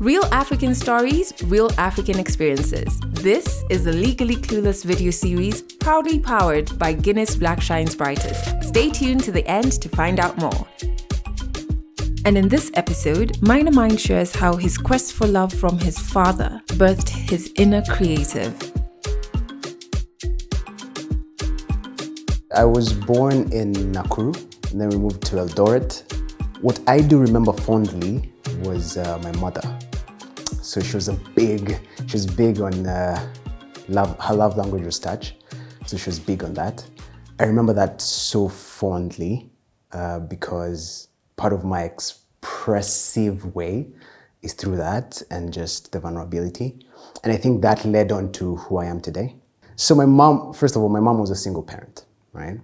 Real African stories, real African experiences. This is the Legally Clueless video series, proudly powered by Guinness Black Shine's Brightest. Stay tuned to the end to find out more. And in this episode, Maina Mind shares how his quest for love from his father birthed his inner creative. I was born in Nakuru, and then we moved to Eldoret. What I do remember fondly was my mother. So she was big on love. Her love language was touch, so she was big on that. I remember that so fondly because part of my expressive way is through that and just the vulnerability. And I think that led on to who I am today. So my mom, first of all, my mom was a single parent, right?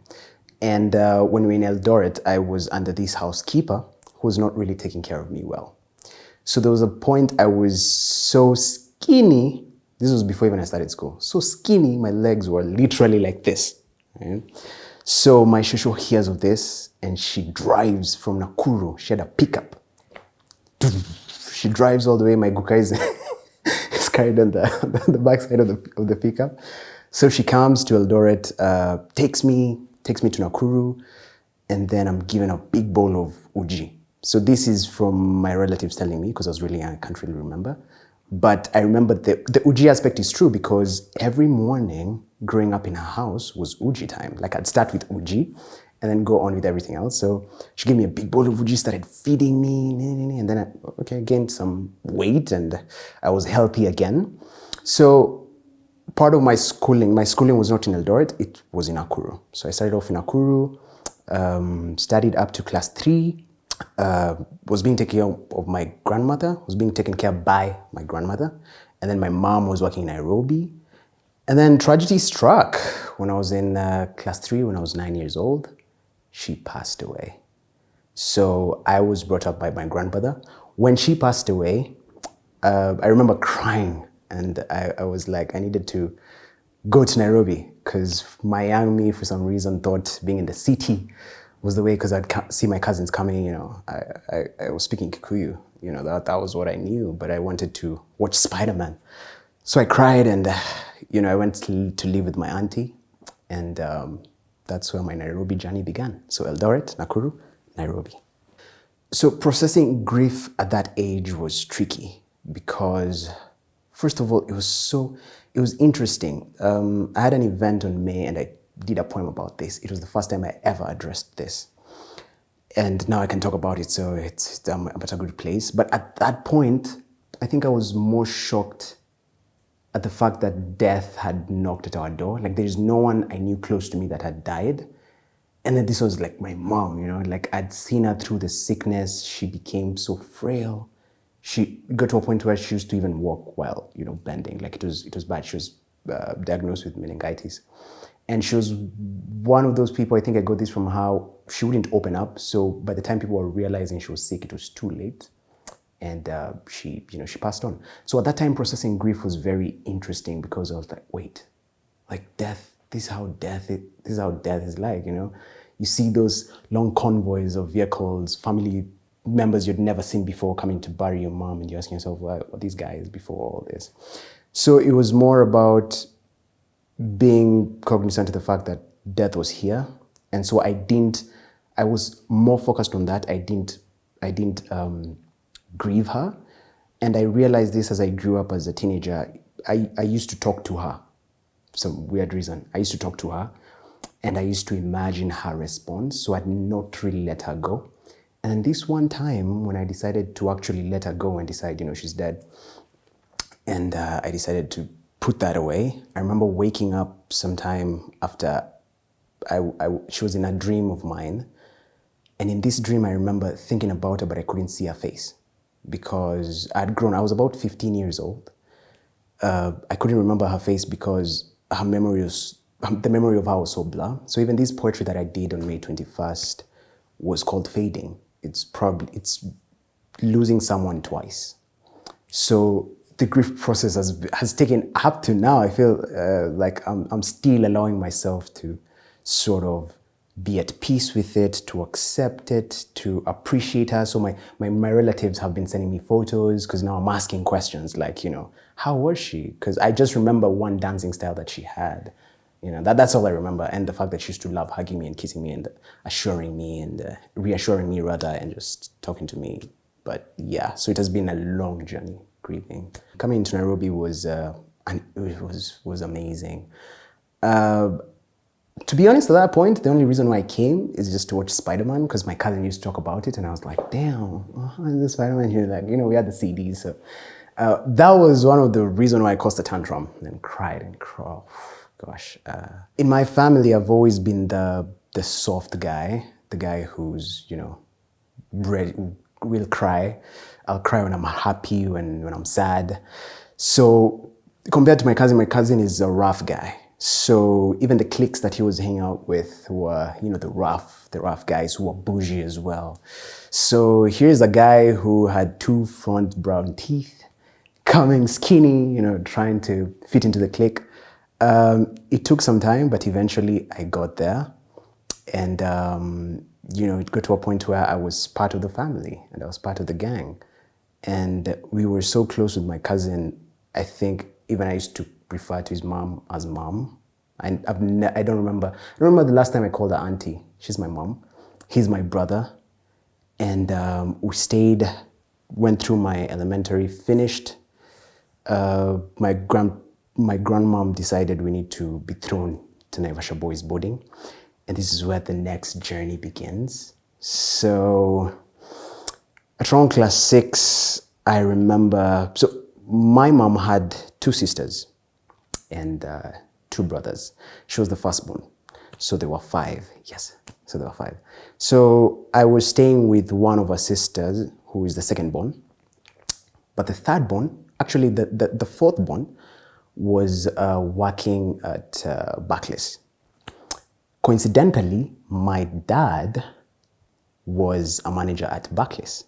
And when we were in Eldoret, I was under this housekeeper who was not really taking care of me well. So there was a point I was so skinny. This was before even I started school. So skinny, my legs were literally like this, right? So my shosho hears of this and she drives from Nakuru. She had a pickup. She drives all the way. My guka is carried on the backside of the pickup. So she comes to Eldoret, takes me to Nakuru, and then I'm given a big bowl of uji. So this is from my relatives telling me, because I was really young, I can't really remember. But I remember the uji aspect is true because every morning growing up in her house was uji time. Like I'd start with uji and then go on with everything else. So she gave me a big bowl of uji, started feeding me, and then I gained some weight and I was healthy again. So part of my schooling was not in Eldoret, it was in Nakuru. So I started off in Nakuru, studied up to class 3, was being taken care of my grandmother, was being taken care of by my grandmother. And then my mom was working in Nairobi. And then tragedy struck when I was in class 3, when I was 9 years old. She passed away. So I was brought up by my grandmother. When she passed away, I remember crying. And I was like, I needed to go to Nairobi because my young me, for some reason, thought being in the city was the way, because I'd see my cousins coming, I was speaking Kikuyu, that was what I knew, but I wanted to watch Spider-Man. So I cried and, I went to live with my auntie, and that's where my Nairobi journey began. So Eldoret, Nakuru, Nairobi. So processing grief at that age was tricky because, first of all, it was interesting. I had an event on May and I did a poem about this. It was the first time I ever addressed this. And now I can talk about it, so I'm at a good place. But at that point, I think I was more shocked at the fact that death had knocked at our door. Like there's no one I knew close to me that had died. And then this was like my mom, like I'd seen her through the sickness. She became so frail. She got to a point where she used to even walk while, bending. Like it was bad. She was diagnosed with meningitis. And she was one of those people, I think I got this from how she wouldn't open up. So by the time people were realizing she was sick, it was too late. And she passed on. So at that time, processing grief was very interesting because I was like, wait, like death, this is how death is like, You see those long convoys of vehicles, family members you'd never seen before coming to bury your mom, and you're asking yourself, what are these guys before all this? So it was more about being cognizant of the fact that death was here. And so I was more focused on that. I didn't grieve her. And I realized this as I grew up as a teenager. I used to talk to her, for some weird reason. I used to talk to her and I used to imagine her response. So I'd not really let her go. And then this one time when I decided to actually let her go and decide, she's dead, and I decided to put that away. I remember waking up sometime after she was in a dream of mine. And in this dream, I remember thinking about her, but I couldn't see her face because I'd grown. I was about 15 years old. I couldn't remember her face because the memory of her was so blurred. So even this poetry that I did on May 21st was called Fading. It's losing someone twice. So the grief process has taken up to now. I feel like I'm still allowing myself to sort of be at peace with it, to accept it, to appreciate her. So my relatives have been sending me photos because now I'm asking questions like, how was she? Because I just remember one dancing style that she had. That's all I remember. And the fact that she used to love hugging me and kissing me and assuring me and reassuring me rather and just talking to me. But yeah, so it has been a long journey grieving. Coming into Nairobi was amazing. To be honest, at that point, the only reason why I came is just to watch Spider-Man because my cousin used to talk about it and I was like, damn, is this Spider-Man here? Like, we had the CDs. So that was one of the reasons why I caused a tantrum and cried and cried. Gosh. In my family, I've always been the soft guy, the guy who's, will cry. I'll cry when I'm happy, when I'm sad. So compared to my cousin is a rough guy. So even the cliques that he was hanging out with were, the rough guys who were bougie as well. So here's a guy who had 2 front brown teeth, coming skinny, trying to fit into the clique. It took some time, but eventually I got there. And, it got to a point where I was part of the family and I was part of the gang. And we were so close with my cousin, I think even I used to refer to his mom as mom. I don't remember the last time I called her auntie. She's my mom. He's my brother. And we stayed, went through my elementary, finished. My grandmom decided we need to be thrown to Naivasha Boys boarding. And this is where the next journey begins. So at around class 6, I remember, so my mom had 2 sisters and 2 brothers. She was the firstborn. So there were 5. Yes, so there were 5. So I was staying with one of her sisters, who is the second-born. But the third-born, actually the fourth-born, was working at Barclays. Coincidentally, my dad was a manager at Barclays.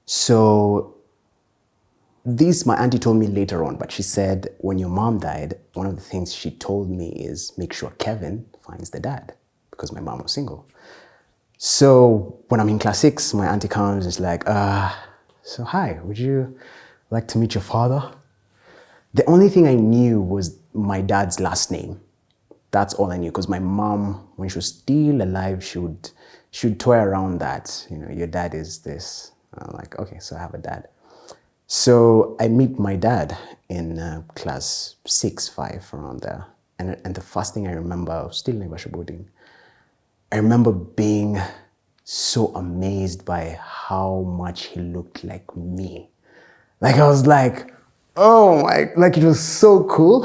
So this my auntie told me later on, but she said when your mom died, one of the things she told me is make sure Kevin finds the dad because my mom was single. So when I'm in class 6, my auntie comes and is like, so hi, would you like to meet your father? The only thing I knew was my dad's last name. That's all I knew because my mom, when she was still alive, she would toy around that, your dad is this. I'm like, okay, so I have a dad. So I meet my dad in class 6, 5, around there. And the first thing I remember, I was still in Naivasha boarding, I remember being so amazed by how much he looked like me. Like I was like, oh my, like it was so cool.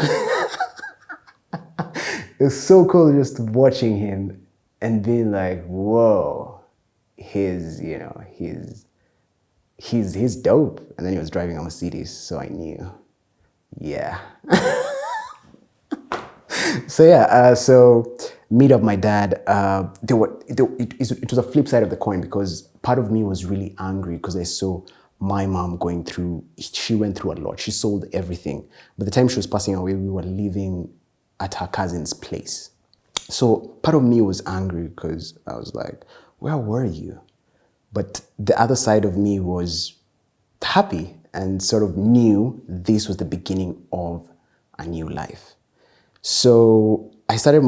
It was so cool just watching him and being like, whoa, he's dope. And then he was driving a Mercedes, so I knew, yeah. So meet up my dad. It was a flip side of the coin because part of me was really angry because I saw my mom she went through a lot. She sold everything. By the time she was passing away, we were living at her cousin's place. So part of me was angry because I was like, where were you? But the other side of me was happy and sort of knew this was the beginning of a new life. So I started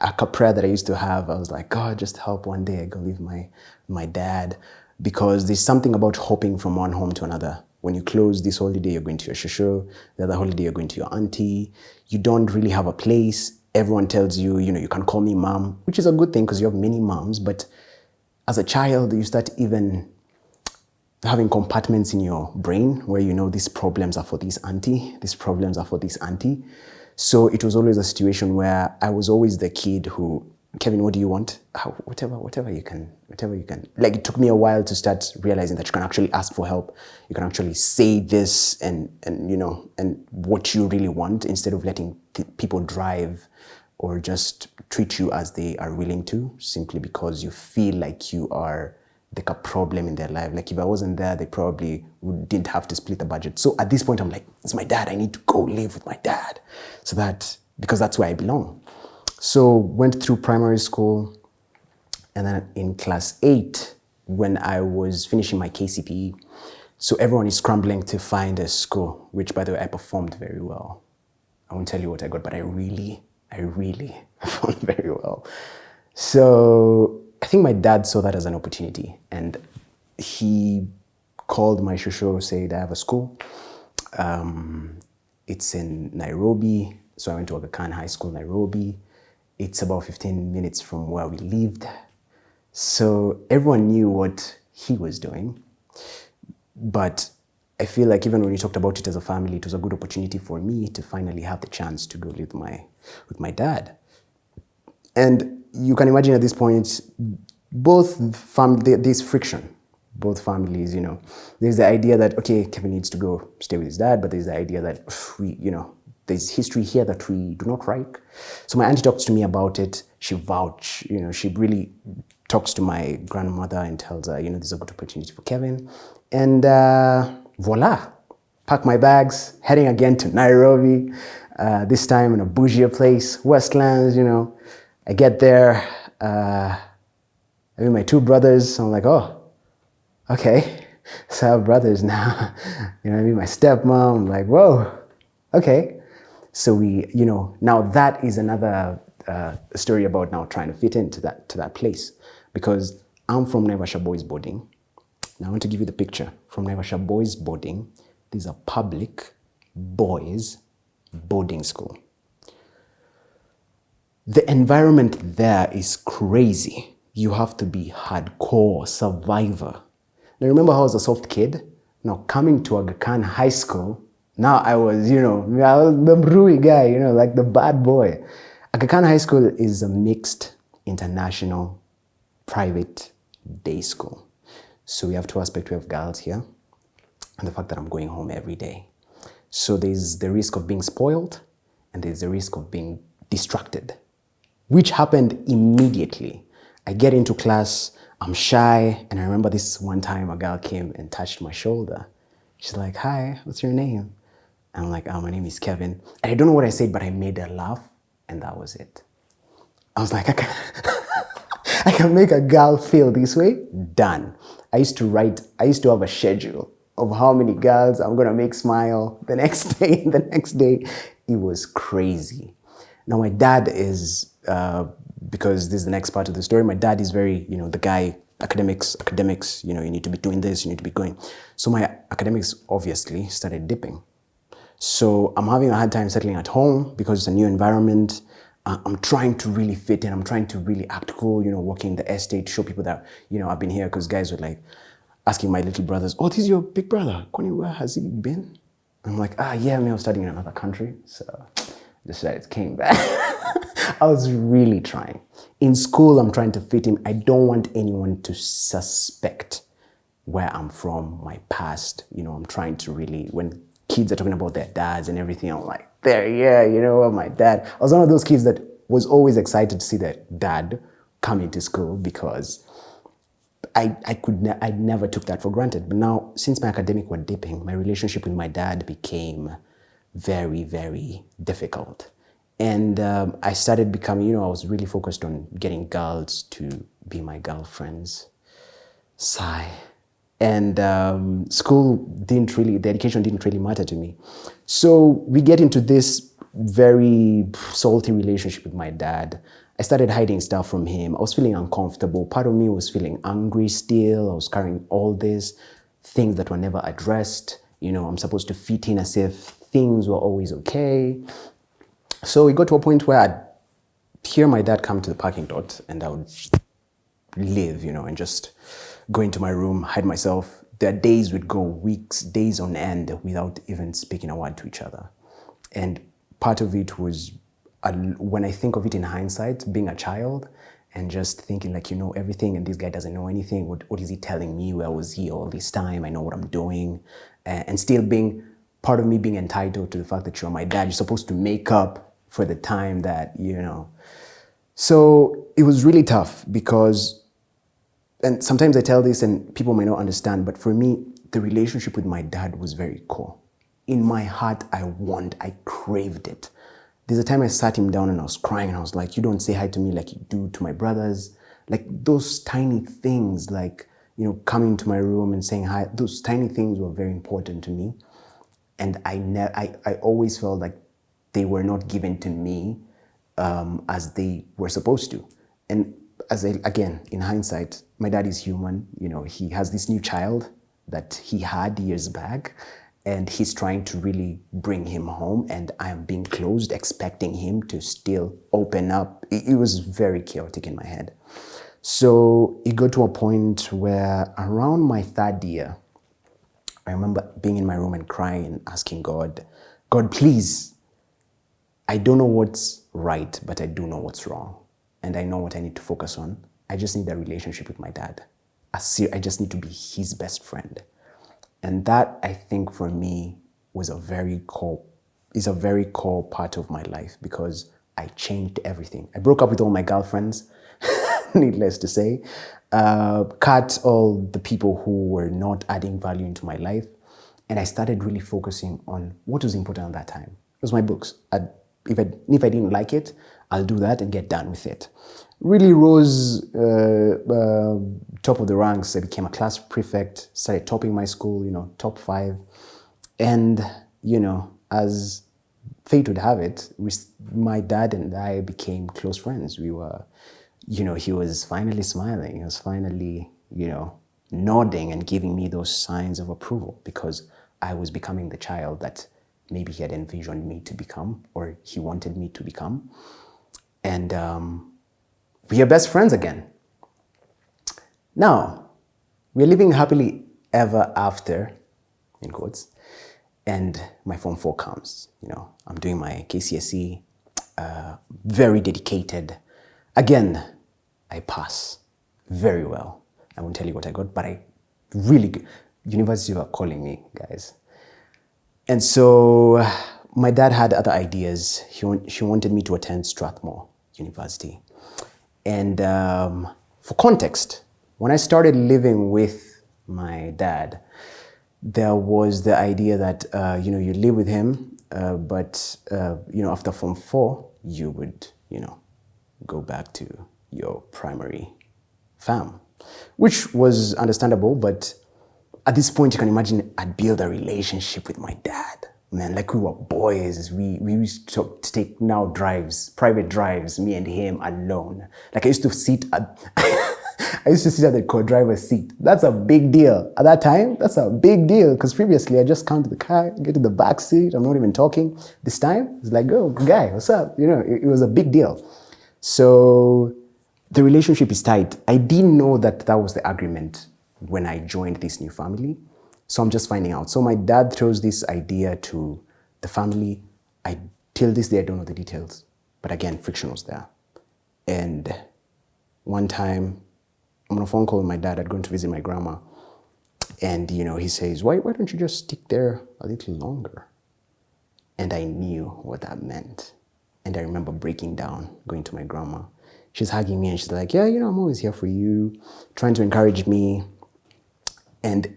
a prayer that I used to have. I was like, God, just help one day I go leave my dad, because there's something about hopping from one home to another. When you close this holiday, you're going to your shosho. The other holiday, you're going to your auntie. You don't really have a place. Everyone tells you, you can call me mom, which is a good thing because you have many moms. But as a child, you start even having compartments in your brain where these problems are for this auntie, these problems are for this auntie. So it was always a situation where I was always the kid who, Kevin, what do you want? Whatever you can. Like it took me a while to start realizing that you can actually ask for help. You can actually say this and what you really want instead of letting people drive or just treat you as they are willing to, simply because you feel like you are like a problem in their life. Like if I wasn't there, they probably didn't have to split the budget. So at this point, I'm like, it's my dad. I need to go live with my dad. Because that's where I belong. So went through primary school, And then in class 8, when I was finishing my KCPE, so everyone is scrambling to find a school, which, by the way, I performed very well. I won't tell you what I got, but I really performed very well. So I think my dad saw that as an opportunity, and he called my shosho, said, I have a school. It's in Nairobi. So I went to Aga Khan High School, Nairobi. It's about 15 minutes from where we lived. So everyone knew what he was doing. But I feel like even when we talked about it as a family, it was a good opportunity for me to finally have the chance to go live with my dad. And you can imagine at this point, there's friction. Both families, there's the idea that, okay, Kevin needs to go stay with his dad, but there's the idea that there's history here that we do not like. So my auntie talks to me about it. She she really talks to my grandmother and tells her, there's a good opportunity for Kevin. And voila, pack my bags, heading again to Nairobi, this time in a bougie place, Westlands, I get there, I meet my 2 brothers. I'm like, oh, okay, so I have brothers now. I meet my stepmom. I'm like, whoa, okay. So we, now that is another story about now trying to fit into that place, because I'm from Naivasha Boys Boarding. Now I want to give you the picture. From Naivasha Boys Boarding, these are public boys boarding school. The environment there is crazy. You have to be hardcore survivor. Now remember how I was a soft kid? Now coming to Aga Khan High School, now I was, I was the brewy guy, like the bad boy. Aga Khan High School is a mixed international private day school. So we have 2 aspects. We have girls here and the fact that I'm going home every day. So there's the risk of being spoiled and there's the risk of being distracted, which happened immediately. I get into class, I'm shy, and I remember this one time a girl came and touched my shoulder. She's like, hi, what's your name? And I'm like, oh, my name is Kevin. And I don't know what I said, but I made her laugh, and that was it. I was like, I can make a girl feel this way, done. I used to have a schedule of how many girls I'm gonna make smile the next day. It was crazy. Now my dad is, because this is the next part of the story, my dad is very, the guy, academics, you need to be doing this, you need to be going. So my academics obviously started dipping. So I'm having a hard time settling at home because it's a new environment. I'm trying to really fit in. I'm trying to really act cool, working in the estate, show people that, I've been here, because guys were like asking my little brothers, oh, this is your big brother. Kwani, where has he been? I'm like, yeah, I was studying in another country. So decided came back. I was really trying. In school, I'm trying to fit in. I don't want anyone to suspect where I'm from, my past. I'm trying to really, when kids are talking about their dads and everything, I'm like, my dad. I was one of those kids that was always excited to see their dad coming to school, because I never took that for granted. But now, since my academic were dipping, my relationship with my dad became very, very difficult. And I started becoming, I was really focused on getting girls to be my girlfriends. Sigh. And the education didn't really matter to me. So we get into this very salty relationship with my dad. I started hiding stuff from him. I was feeling uncomfortable. Part of me was feeling angry still. I was carrying all these things that were never addressed. I'm supposed to fit in as if things were always okay. So we got to a point where I'd hear my dad come to the parking lot and I would leave, and just go into my room, hide myself. There are days would go weeks, days on end without even speaking a word to each other. And part of it was, when I think of it in hindsight, being a child and just thinking like, everything and this guy doesn't know anything. What is he telling me? Where was he all this time? I know what I'm doing. And still being part of me being entitled to the fact that you're my dad. You're supposed to make up for the time that, So it was really tough because, and sometimes I tell this and people may not understand, but for me, the relationship with my dad was very core. In my heart, I craved it. There's a time I sat him down and I was crying and I was like, you don't say hi to me like you do to my brothers. Like those tiny things, like, coming to my room and saying hi, those tiny things were very important to me. And I always felt like they were not given to me as they were supposed to. And again, in hindsight, my dad is human. He has this new child that he had years back, and he's trying to really bring him home. And I am being closed, expecting him to still open up. It was very chaotic in my head. So it got to a point where around my third year, I remember being in my room and crying and asking God, please, I don't know what's right, but I do know what's wrong. And I know what I need to focus on. I just need a relationship with my dad. I just need to be his best friend. And that, I think, for me, is a very core part of my life, because I changed everything. I broke up with all my girlfriends, needless to say, cut all the people who were not adding value into my life. And I started really focusing on what was important at that time. It was my books. If I didn't like it, I'll do that and get done with it. Really rose top of the ranks. I became a class prefect, started topping my school, top 5. And, as fate would have it, my dad and I became close friends. We were, he was finally smiling. He was finally, nodding and giving me those signs of approval, because I was becoming the child that maybe he had envisioned me to become, or he wanted me to become. And we are best friends again. Now, we're living happily ever after, in quotes, and my Form 4 comes. I'm doing my KCSE, very dedicated. Again, I pass very well. I won't tell you what I got, but university were calling me, guys. And so my dad had other ideas. She wanted me to attend Strathmore University. And for context, when I started living with my dad, there was the idea that, you live with him, but, after Form 4, you would, go back to your primary fam, which was understandable. But at this point, you can imagine I'd build a relationship with my dad. Man, like we were boys. We used to take now drives, private drives, me and him alone. Like I used to sit at the co-driver's seat. That's a big deal. At that time, that's a big deal, because previously I just come to the car, get to the back seat, I'm not even talking. This time, it's like, oh, guy, what's up? It was a big deal. So the relationship is tight. I didn't know that was the agreement when I joined this new family. So I'm just finding out. So my dad throws this idea to the family. Till this day, I don't know the details. But again, friction was there. And one time, I'm on a phone call with my dad. I'd gone to visit my grandma. And, he says, why don't you just stick there a little longer? And I knew what that meant. And I remember breaking down, going to my grandma. She's hugging me and she's like, yeah, I'm always here for you, trying to encourage me. And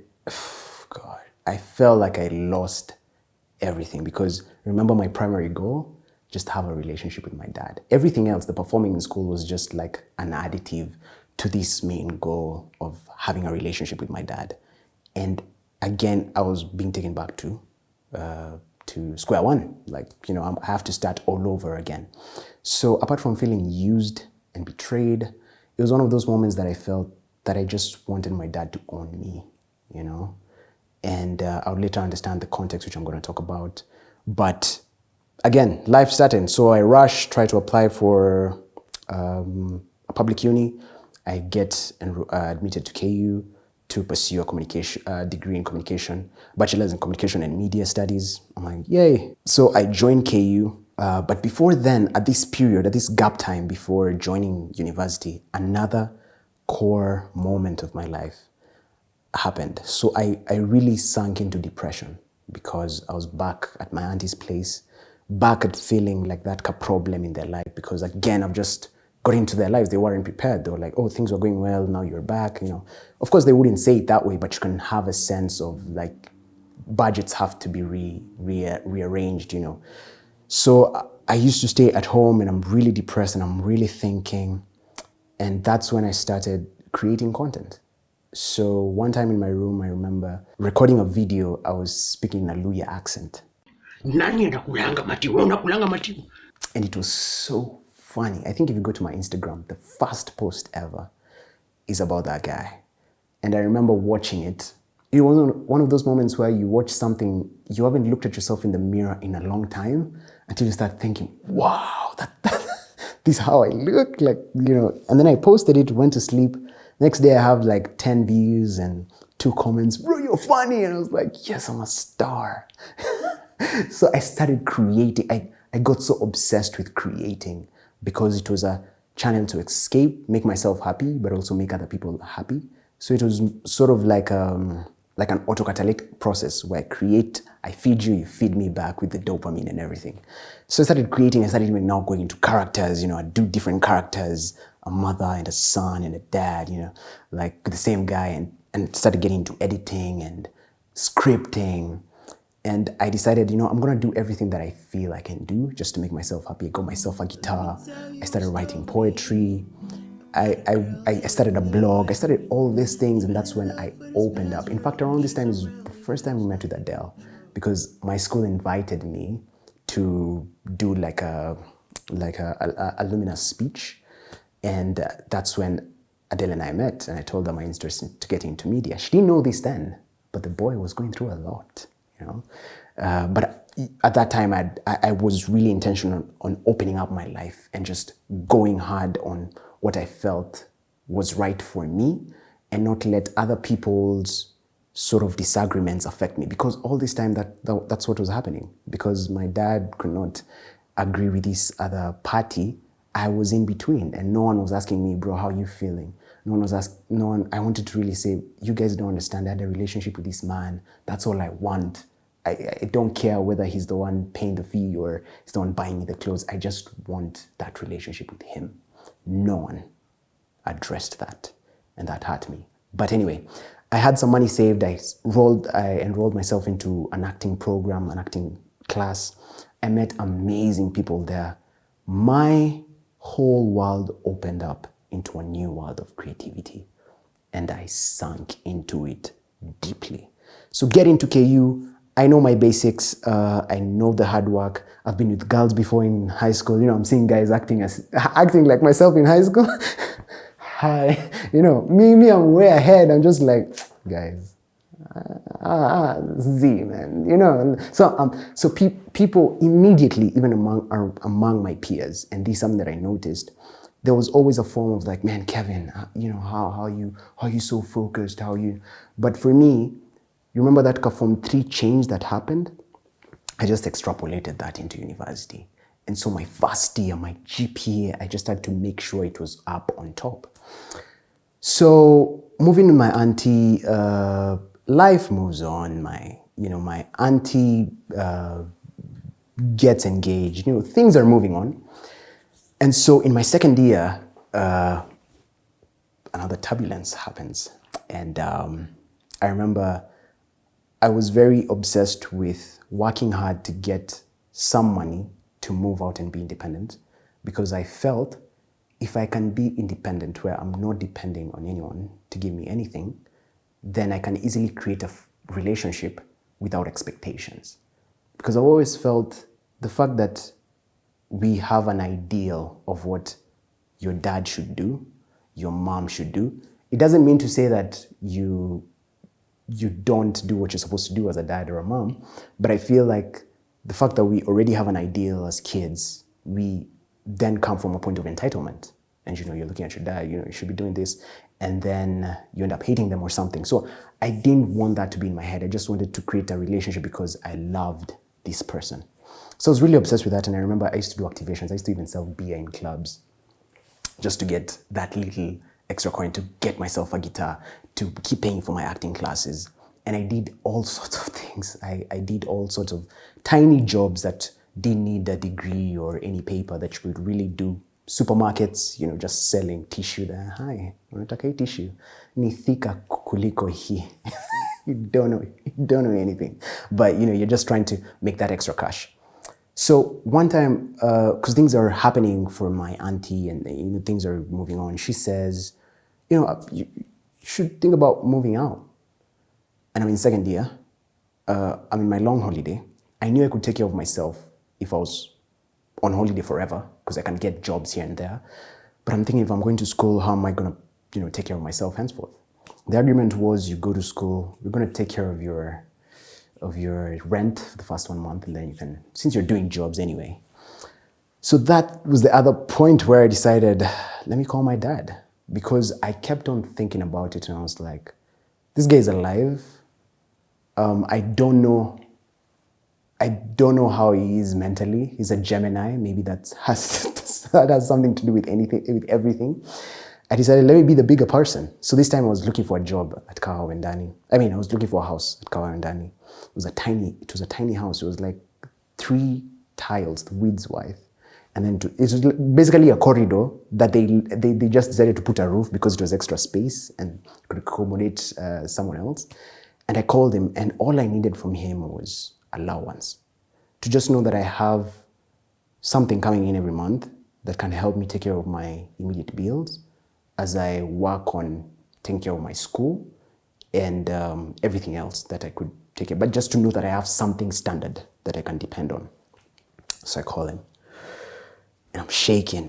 God, I felt like I lost everything, because remember my primary goal, just have a relationship with my dad. Everything else, the performing in school, was just like an additive to this main goal of having a relationship with my dad. And again, I was being taken back to square one. Like, I have to start all over again. So apart from feeling used and betrayed, it was one of those moments that I felt that I just wanted my dad to own me, And I'll later understand the context, which I'm going to talk about. But again, life started. So I rush, try to apply for a public uni. I get admitted to KU to pursue a degree in communication, bachelor's in communication and media studies. I'm like, yay. So I joined KU. But before then, at this gap time before joining university, another core moment of my life happened. So I really sank into depression, because I was back at my auntie's place, back at feeling like that problem in their life, because again, I've just got into their lives. They weren't prepared. They were like, oh, things were going well, now you're back. Of course they wouldn't say it that way, but you can have a sense of like budgets have to be rearranged. So I used to stay at home and I'm really depressed and I'm really thinking, And that's when I started creating content. So one time in my room, I remember recording a video. I was speaking in a Luya accent. And it was so funny. I think if you go to my Instagram, the first post ever is about that guy. And I remember watching it. It was one of those moments where you watch something, you haven't looked at yourself in the mirror in a long time until you start thinking, wow, this is how I look, like, you know. And then I posted it, went to sleep. Next day I have like 10 views and 2 comments, bro, you're funny. And I was like, yes, I'm a star. So I started creating. I got so obsessed with creating because it was a channel to escape, make myself happy, but also make other people happy. So it was sort of like an autocatalytic process where I create, I feed you, you feed me back with the dopamine and everything. So I started creating. I started even now going into characters, you know, I do different characters, a mother and a son and a dad, you know, like the same guy, and started getting into editing and scripting. And I decided, you know, I'm going to do everything that I feel I can do just to make myself happy. I got myself a guitar. I started writing poetry. I started a blog. I started all these things, and that's when I opened up. In fact, around this time is the first time we met with Adele, because my school invited me to do like a alumni speech, and that's when Adele and I met, and I told her my interest to get into media. She didn't know this then, but the boy was going through a lot, you know. But at that time, I was really intentional on opening up my life and just going hard on what I felt was right for me, and not let other people's sort of disagreements affect me. Because all this time that's what was happening. Because my dad could not agree with this other party, I was in between, and no one was asking me, bro, how are you feeling? I wanted to really say, you guys don't understand. I had a relationship with this man. That's all I want. I don't care whether he's the one paying the fee or he's the one buying me the clothes. I just want that relationship with him. No one addressed that, and that hurt me. But anyway, I had some money saved. I enrolled myself into an acting program, an acting class. I met amazing people there. My whole world opened up into a new world of creativity, and I sunk into it deeply. So get into KU. I know my basics. I know the hard work. I've been with girls before in high school. You know, I'm seeing guys acting like myself in high school. Hi, you know, me, I'm way ahead. I'm just like, guys, Z, man, you know. So people immediately, even among my peers, and this is something that I noticed, there was always a form of like, man, Kevin, you know, how are you so focused? How are you? But for me, you remember that Form 3 change that happened? I just extrapolated that into university. And so my first year, my GPA, I just had to make sure it was up on top. So moving to my auntie, life moves on. My auntie gets engaged. You know, things are moving on. And so in my second year, another turbulence happens. And I remember I was very obsessed with working hard to get some money to move out and be independent, because I felt if I can be independent where I'm not depending on anyone to give me anything, then I can easily create a relationship without expectations. Because I've always felt the fact that we have an ideal of what your dad should do, your mom should do, it doesn't mean to say that you don't do what you're supposed to do as a dad or a mom. But I feel like the fact that we already have an ideal as kids, we then come from a point of entitlement. And, you know, you're looking at your dad, you know, you should be doing this. And then you end up hating them or something. So I didn't want that to be in my head. I just wanted to create a relationship because I loved this person. So I was really obsessed with that. And I remember I used to do activations. I used to even sell beer in clubs just to get that little extra coin to get myself a guitar, to keep paying for my acting classes. And I did all sorts of things. I did all sorts of tiny jobs that didn't need a degree or any paper, that you could really do. Supermarkets, you know, just selling tissue there. Hi, unataka hii tissue? Ni thika kuliko hii. You don't know anything. But, you know, you're just trying to make that extra cash. So one time, because things are happening for my auntie and things are moving on, she says, you should think about moving out. And I'm in second year. I'm in my long holiday. I knew I could take care of myself if I was on holiday forever, because I can get jobs here and there. But I'm thinking, if I'm going to school, how am I going to, take care of myself henceforth? The argument was, you go to school, you're going to take care of your rent for the first 1 month, and then you can, since you're doing jobs anyway. So that was the other point where I decided, let me call my dad, because I kept on thinking about it, and I was like, this guy is alive. I don't know how he is mentally. He's a Gemini. Maybe that has something to do with everything. I decided, let me be the bigger person. So this time I was looking for a job at Kahawa and Dani. I was looking for a house at Kahawa and Dani. It was a tiny house. It was like 3 tiles width wide. And then it was basically a corridor that they just decided to put a roof because it was extra space and could accommodate someone else. And I called him, and all I needed from him was allowance. To just know that I have something coming in every month that can help me take care of my immediate bills as I work on taking care of my school and everything else that I could take care. But just to know that I have something standard that I can depend on. So I call him, and I'm shaking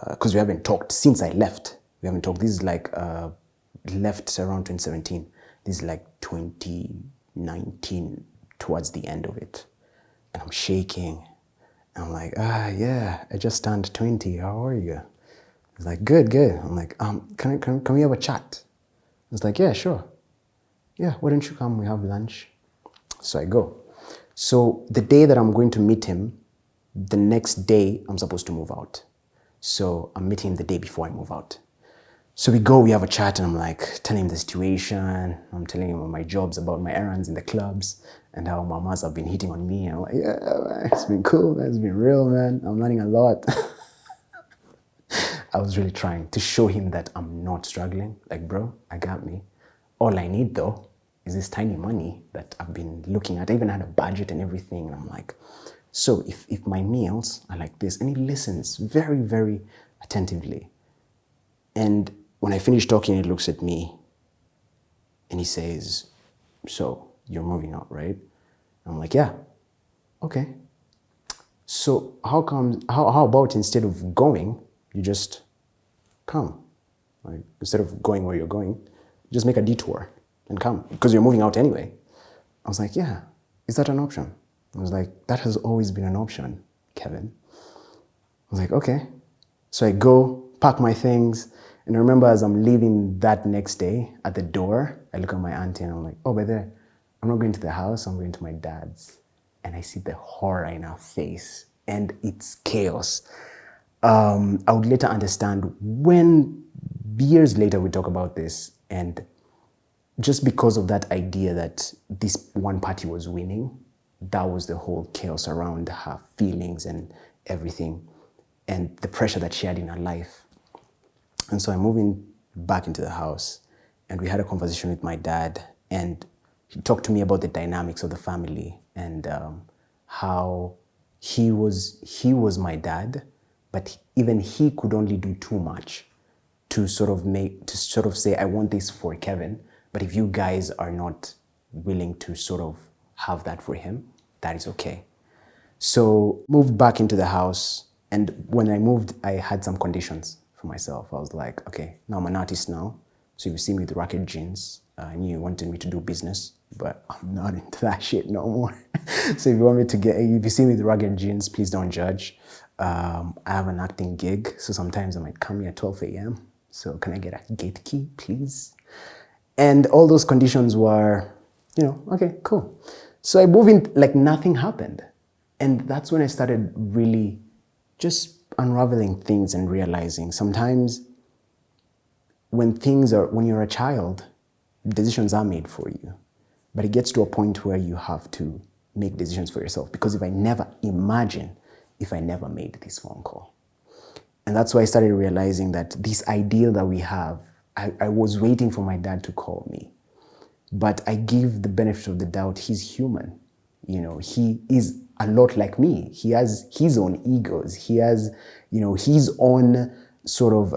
because we haven't talked since I left. We haven't talked. This is like left around 2017. This is like 2019, towards the end of it. And I'm shaking. And I'm like, yeah, I just turned 20. How are you? He's like, good. I'm like, can we have a chat? I was like, yeah, sure. Yeah, why don't you come? We have lunch. So I go. So the day that I'm going to meet him, the next day I'm supposed to move out. So I'm meeting him the day before I move out. So we go, we have a chat, and I'm like telling him the situation. I'm telling him about my jobs, about my errands in the clubs, and how mamas have been hitting on me. And I'm like, yeah, man, it's been cool, man. It's been real, man. I'm learning a lot. I was really trying to show him that I'm not struggling. Like, bro, I got me. All I need, though, is this tiny money that I've been looking at. I even had a budget and everything. And I'm like, so if my meals are like this, and he listens very, very attentively. And when I finish talking, he looks at me and he says, so you're moving out, right? I'm like, yeah. Okay. So how about instead of going, you just come? Like, instead of going where you're going, just make a detour and come, because you're moving out anyway. I was like, yeah. Is that an option? I was like, that has always been an option, Kevin. I was like, okay. So I go, pack my things, and I remember as I'm leaving that next day at the door, I look at my auntie and I'm like, oh, by there, I'm not going to the house, I'm going to my dad's. And I see the horror in her face, and it's chaos. I would later understand when, years later, we talk about this, and just because of that idea that this one party was winning, that was the whole chaos around her feelings and everything, and the pressure that she had in her life. And so I'm moving back into the house, and we had a conversation with my dad, and he talked to me about the dynamics of the family and how he was my dad, but even he could only do too much to sort of say, I want this for Kevin, but if you guys are not willing to sort of have that for him, that is okay. So moved back into the house, and when I moved, I had some conditions for myself. I was like, okay, now I'm an artist now, so if you see me with racket jeans, I knew you wanted me to do business, but I'm not into that shit no more. So if you see me with racket jeans, please don't judge. I have an acting gig, so sometimes I might come here at 12 a.m. So can I get a gate key, please? And all those conditions were, okay, cool. So I moved in like nothing happened. And that's when I started really just unraveling things and realizing sometimes when you're a child, decisions are made for you. But it gets to a point where you have to make decisions for yourself. Because if I never made this phone call. And that's why I started realizing that this ideal that we have, I was waiting for my dad to call me. But I give the benefit of the doubt, he's human. He is a lot like me. He has his own egos. He has, his own sort of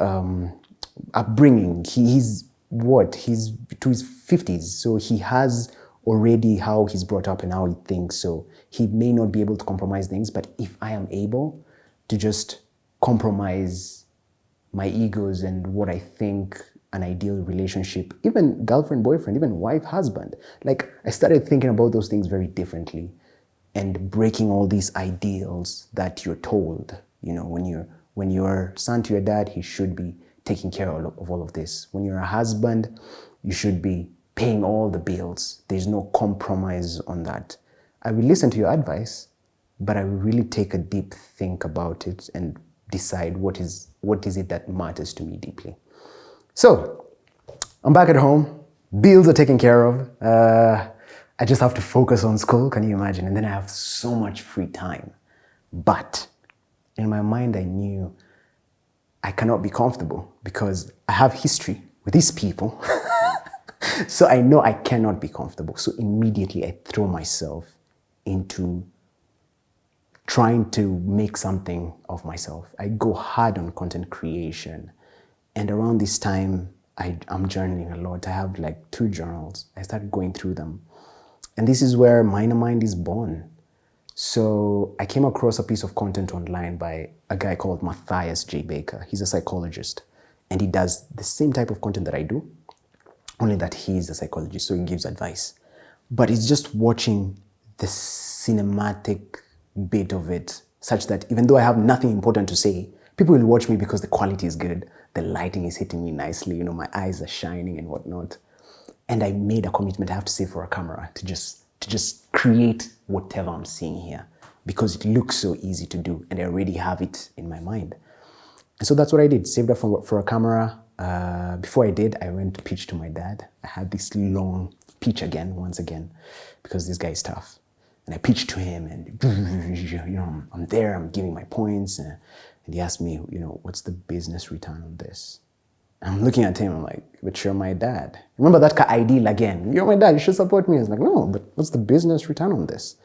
upbringing. He's to his 50s. So he has already how he's brought up and how he thinks. So he may not be able to compromise things, but if I am able to just compromise my egos and what I think an ideal relationship, even girlfriend, boyfriend, even wife, husband, like I started thinking about those things very differently and breaking all these ideals that you're told, when you're son to your dad, he should be taking care of all of this. When you're a husband, you should be paying all the bills. There's no compromise on that. I will listen to your advice, but I will really take a deep think about it and decide what is it that matters to me deeply. So I'm back at home. Bills are taken care of. I just have to focus on school. Can you imagine? And then I have so much free time. But in my mind, I knew I cannot be comfortable because I have history with these people. So I know I cannot be comfortable. So immediately I throw myself into trying to make something of myself. I go hard on content creation. And around this time, I'm journaling a lot. I have like 2 journals. I started going through them. And this is where Maina Mind is born. So I came across a piece of content online by a guy called Matthias J. Baker. He's a psychologist. And he does the same type of content that I do, only that he's a psychologist, so he gives advice. But it's just watching the cinematic bit of it, such that even though I have nothing important to say, people will watch me because the quality is good, the lighting is hitting me nicely, my eyes are shining and whatnot. And I made a commitment, I have to say, for a camera to just create whatever I'm seeing here, because it looks so easy to do and I already have it in my mind. And so that's what I did, saved up for a camera. Before I did, I went to pitch to my dad. I had this long pitch once again, because this guy is tough. And I pitched to him and, I'm there, I'm giving my points. And he asked me, what's the business return on this? And I'm looking at him, I'm like, but you're my dad. Remember that ideal again. You're my dad, you should support me. I was like, no, but what's the business return on this?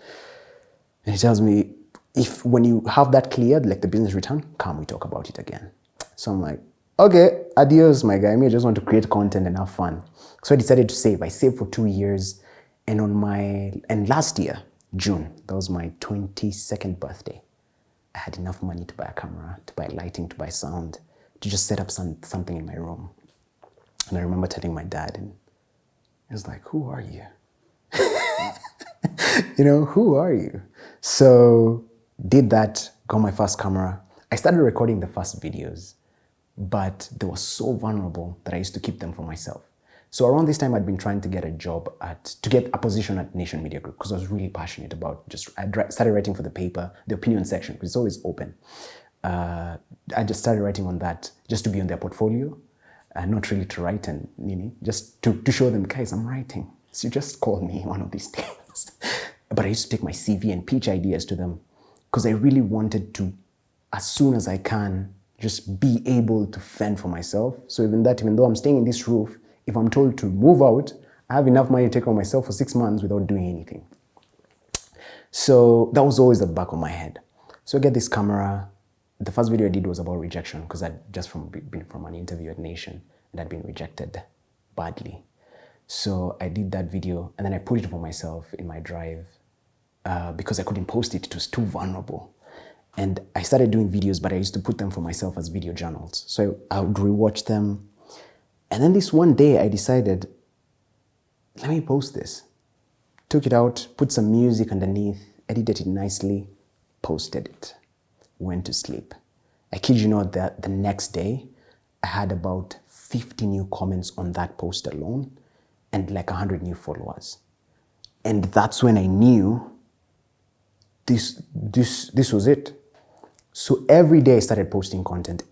And he tells me, when you have that cleared, like the business return, come, we talk about it again. So I'm like, okay, adios, my guy. I just want to create content and have fun. So I decided to save. I saved for 2 years. And last year, June, that was my 22nd birthday. I had enough money to buy a camera, to buy lighting, to buy sound, to just set up something in my room. And I remember telling my dad, and he was like, who are you? Who are you? So did that, got my first camera. I started recording the first videos, but they were so vulnerable that I used to keep them for myself. So around this time, I'd been trying to get to get a position at Nation Media Group, because I was really passionate about I started writing for the paper, the opinion section, because it's always open. I just started writing on that just to be on their portfolio, not really to write and, just to show them, guys, I'm writing. So you just call me one of these things. But I used to take my CV and pitch ideas to them, because I really wanted to, as soon as I can, just be able to fend for myself. So even though I'm staying in this roof, if I'm told to move out, I have enough money to take on myself for 6 months without doing anything. So that was always the back of my head. So I get this camera. The first video I did was about rejection, because I'd just been from an interview at Nation and I'd been rejected badly. So I did that video and then I put it for myself in my drive because I couldn't post it. It was too vulnerable. And I started doing videos, but I used to put them for myself as video journals. So I would rewatch them. And then this one day I decided, let me post this. Took it out, put some music underneath, edited it nicely, posted it, went to sleep. I kid you not that the next day, I had about 50 new comments on that post alone and like 100 new followers. And that's when I knew this was it. So every day I started posting content.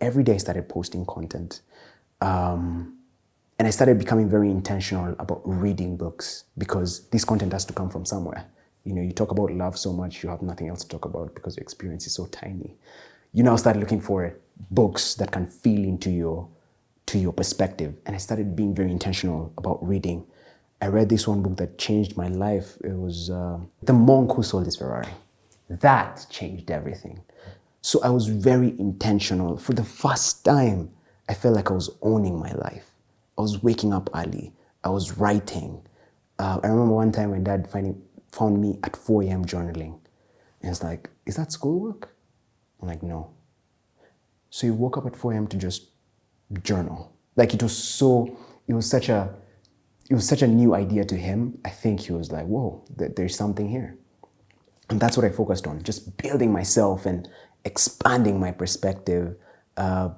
And I started becoming very intentional about reading books, because this content has to come from somewhere. You talk about love so much, you have nothing else to talk about because your experience is so tiny. You now start looking for books that can feel into your perspective. And I started being very intentional about reading. I read this one book that changed my life. It was The Monk Who Sold His Ferrari. That changed everything. So I was very intentional. For the first time, I felt like I was owning my life. I was waking up early. I was writing. I remember one time my dad found me at 4 a.m. journaling. And it's like, is that schoolwork? I'm like, no. So he woke up at 4 a.m. to just journal. Like it was such a new idea to him. I think he was like, whoa, there's something here. And that's what I focused on, just building myself and expanding my perspective.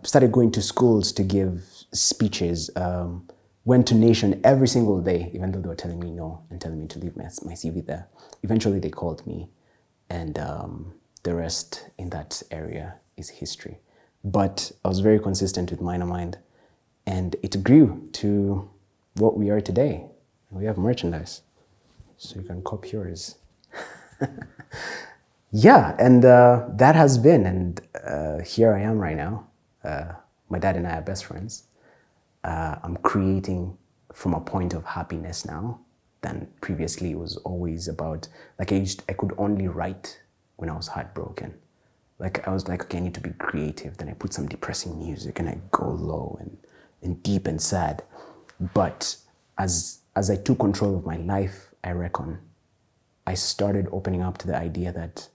Started going to schools to give speeches. Went to Nation every single day, even though they were telling me no and telling me to leave my CV there. Eventually they called me, and the rest in that area is history. But I was very consistent with Maina Mind, and it grew to what we are today. We have merchandise, so you can copy yours. Yeah, and that has been, and here I am right now. My dad and I are best friends. I'm creating from a point of happiness now than previously. It was always about, like I could only write when I was heartbroken. Like I was like, okay, I need to be creative. Then I put some depressing music and I go low and deep and sad. But as I took control of my life, I reckon, I started opening up to the idea that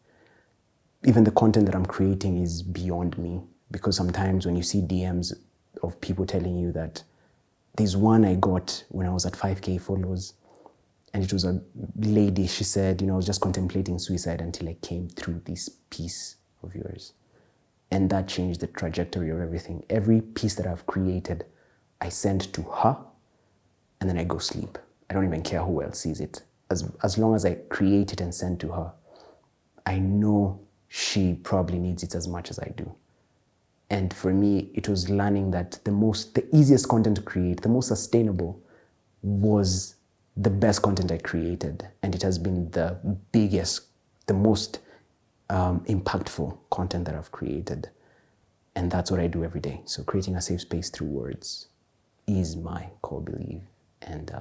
even the content that I'm creating is beyond me. Because sometimes when you see DMs of people telling you that there's one I got when I was at 5K follows, and it was a lady, she said, I was just contemplating suicide until I came through this piece of yours. And that changed the trajectory of everything. Every piece that I've created, I send to her, and then I go sleep. I don't even care who else sees it. As long as I create it and send to her, I know she probably needs it as much as I do. And for me, it was learning that the easiest content to create, the most sustainable, was the best content I created. And it has been the biggest, the most impactful content that I've created. And that's what I do every day. So creating a safe space through words is my core belief. And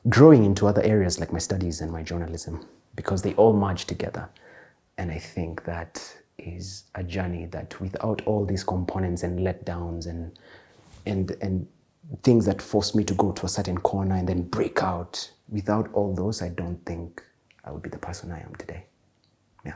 growing into other areas like my studies and my journalism, because they all merge together. And I think that is a journey that without all these components and letdowns and things that force me to go to a certain corner and then break out, without all those, I don't think I would be the person I am today. Yeah.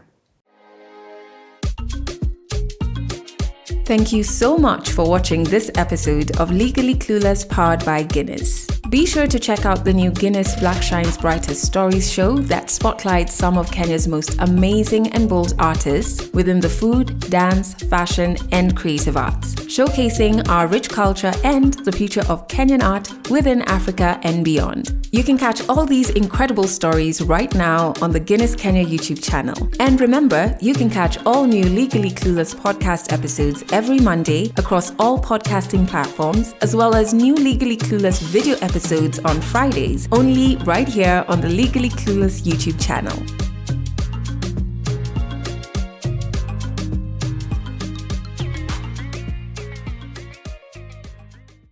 Thank you so much for watching this episode of Legally Clueless powered by Guinness. Be sure to check out the new Guinness Black Shine's Brightest Stories show that spotlights some of Kenya's most amazing and bold artists within the food, dance, fashion, and creative arts, showcasing our rich culture and the future of Kenyan art within Africa and beyond. You can catch all these incredible stories right now on the Guinness Kenya YouTube channel. And remember, you can catch all new Legally Clueless podcast episodes every Monday across all podcasting platforms, as well as new Legally Clueless video episodes on Fridays, only right here on the Legally Clueless YouTube channel.